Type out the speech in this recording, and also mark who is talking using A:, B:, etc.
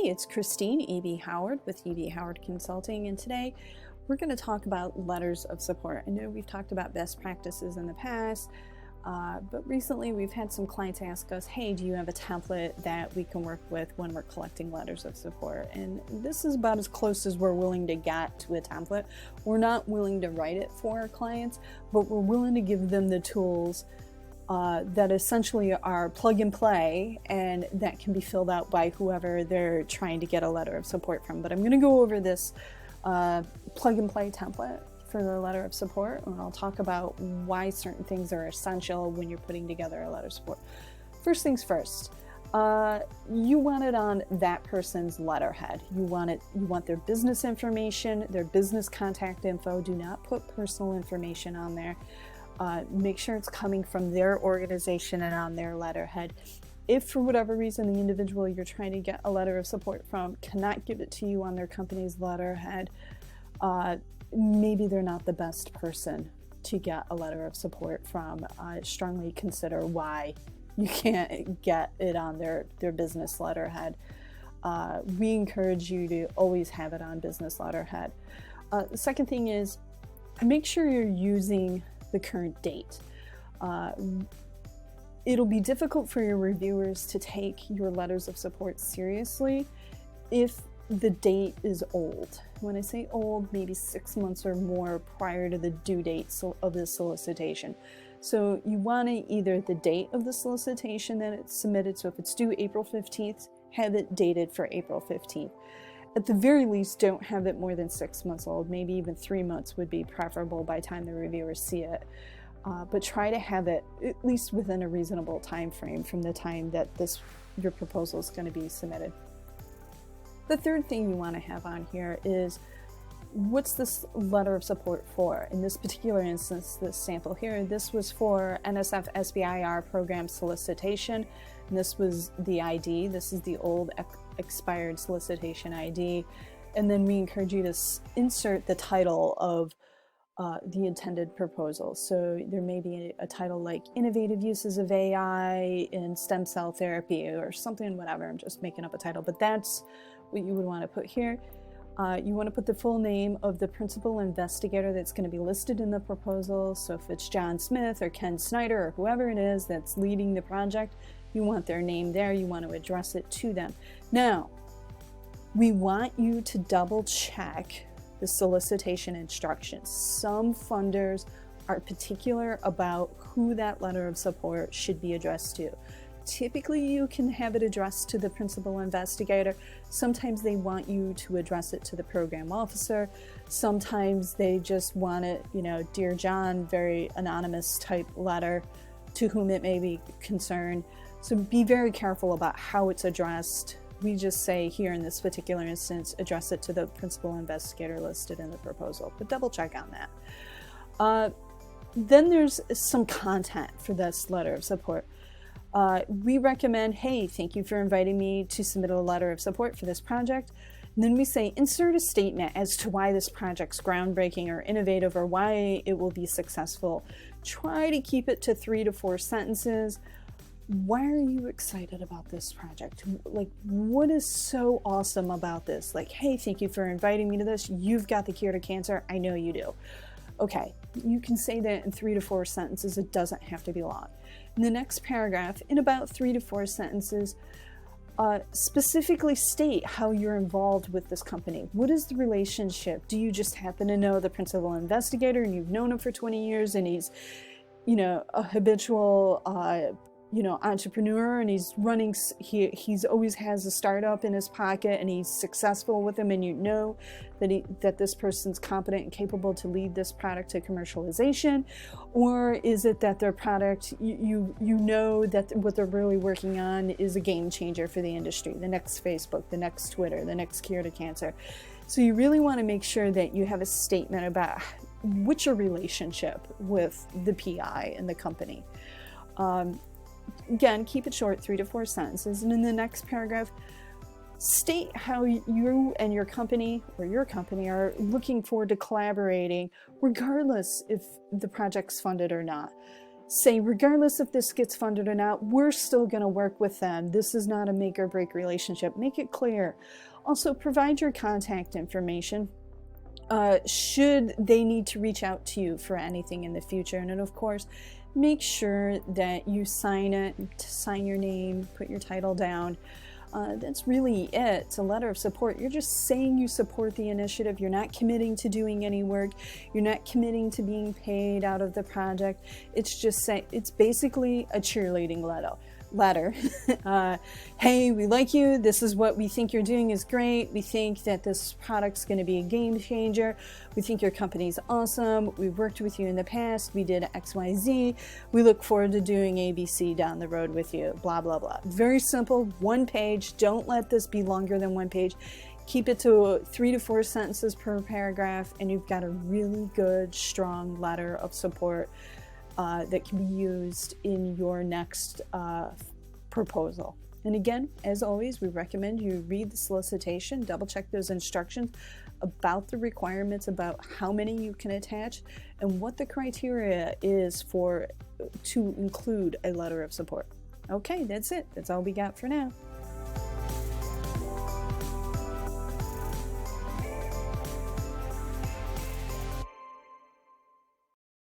A: Hey, it's Christine E.B. Howard with E.B. Howard Consulting, and today we're going to talk about letters of support. I know we've talked about best practices in the past, but recently we've had some clients ask us, hey, do you have a template that we can work with when we're collecting letters of support? And this is about as close as we're willing to get to a template. We're not willing to write it for our clients, but we're willing to give them the tools that essentially are plug and play, and that can be filled out by whoever they're trying to get a letter of support from. But I'm going to go over this plug and play template for the letter of support, and I'll talk about why certain things are essential when you're putting together a letter of support. First things first, you want it on that person's letterhead. You want their business information, their business contact info. Do not put personal information on there. Make sure it's coming from their organization and on their letterhead. If for whatever reason the individual you're trying to get a letter of support from cannot give it to you on their company's letterhead, maybe they're not the best person to get a letter of support from. Strongly consider why you can't get it on their business letterhead. We encourage you to always have it on business letterhead. The second thing is, make sure you're using the current date. It'll be difficult for your reviewers to take your letters of support seriously if the date is old. When I say old, maybe 6 months or more prior to the due date of the solicitation. So you want to either the date of the solicitation that it's submitted, so if it's due April 15th, have it dated for April 15th. At the very least, don't have it more than 6 months old. Maybe even 3 months would be preferable by the time the reviewers see it. But try to have it at least within a reasonable time frame from the time that your proposal is going to be submitted. The third thing you want to have on here is, what's this letter of support for? In this particular instance, this sample here, this was for NSF SBIR program solicitation. And this was the ID. This is the old expired solicitation ID. And then we encourage you to insert the title of the intended proposal. So there may be a title like Innovative Uses of AI in Stem Cell Therapy or something, whatever. I'm just making up a title, but that's what you would want to put here. You want to put the full name of the principal investigator that's going to be listed in the proposal. So if it's John Smith or Ken Snyder or whoever it is that's leading the project, you want their name there. You want to address it to them. Now, we want you to double check the solicitation instructions. Some funders are particular about who that letter of support should be addressed to. Typically, you can have it addressed to the principal investigator. Sometimes they want you to address it to the program officer. Sometimes they just want it, Dear John, very anonymous type letter to whom it may be concerned. So be very careful about how it's addressed. We just say here in this particular instance, address it to the principal investigator listed in the proposal, but double check on that. Then there's some content for this letter of support. We recommend, hey, thank you for inviting me to submit a letter of support for this project. And then we say, insert a statement as to why this project's groundbreaking or innovative or why it will be successful. Try to keep it to 3 to 4 sentences. Why are you excited about this project? Like, what is so awesome about this? Like, hey, thank you for inviting me to this. You've got the cure to cancer. I know you do. Okay, you can say that in 3 to 4 sentences. It doesn't have to be long. In the next paragraph, in about 3 to 4 sentences, specifically state how you're involved with this company. What is the relationship? Do you just happen to know the principal investigator and you've known him for 20 years and he's, a habitual entrepreneur, and he's always has a startup in his pocket and he's successful with them, and that this person's competent and capable to lead this product to commercialization? Or is it that their product, that what they're really working on is a game changer for the industry, the next Facebook, the next Twitter, the next cure to cancer? So you really want to make sure that you have a statement about what's your relationship with the PI and the company. Again, keep it short, 3 to 4 sentences. And in the next paragraph, state how you and your company are looking forward to collaborating regardless if the project's funded or not. say, regardless if this gets funded or not, we're still going to work with them. This is not a make or break relationship. Make it clear. Also, provide your contact information should they need to reach out to you for anything in the future. And then, of course, make sure that you sign it, sign your name, put your title down. That's really it. It's a letter of support. You're just saying you support the initiative. You're not committing to doing any work. You're not committing to being paid out of the project. It's just it's basically a cheerleading letter. Hey, we like you. This is what we think you're doing is great. We think that this product's going to be a game changer. We think your company's awesome. We've worked with you in the past. We did XYZ. We look forward to doing ABC down the road with you. Blah, blah, blah. Very simple. One page. Don't let this be longer than one page. Keep it to 3 to 4 sentences per paragraph, and you've got a really good, strong letter of support that can be used in your next proposal. And again, as always, we recommend you read the solicitation, double check those instructions about the requirements, about how many you can attach, and what the criteria is to include a letter of support. Okay, that's it. That's all we got for now.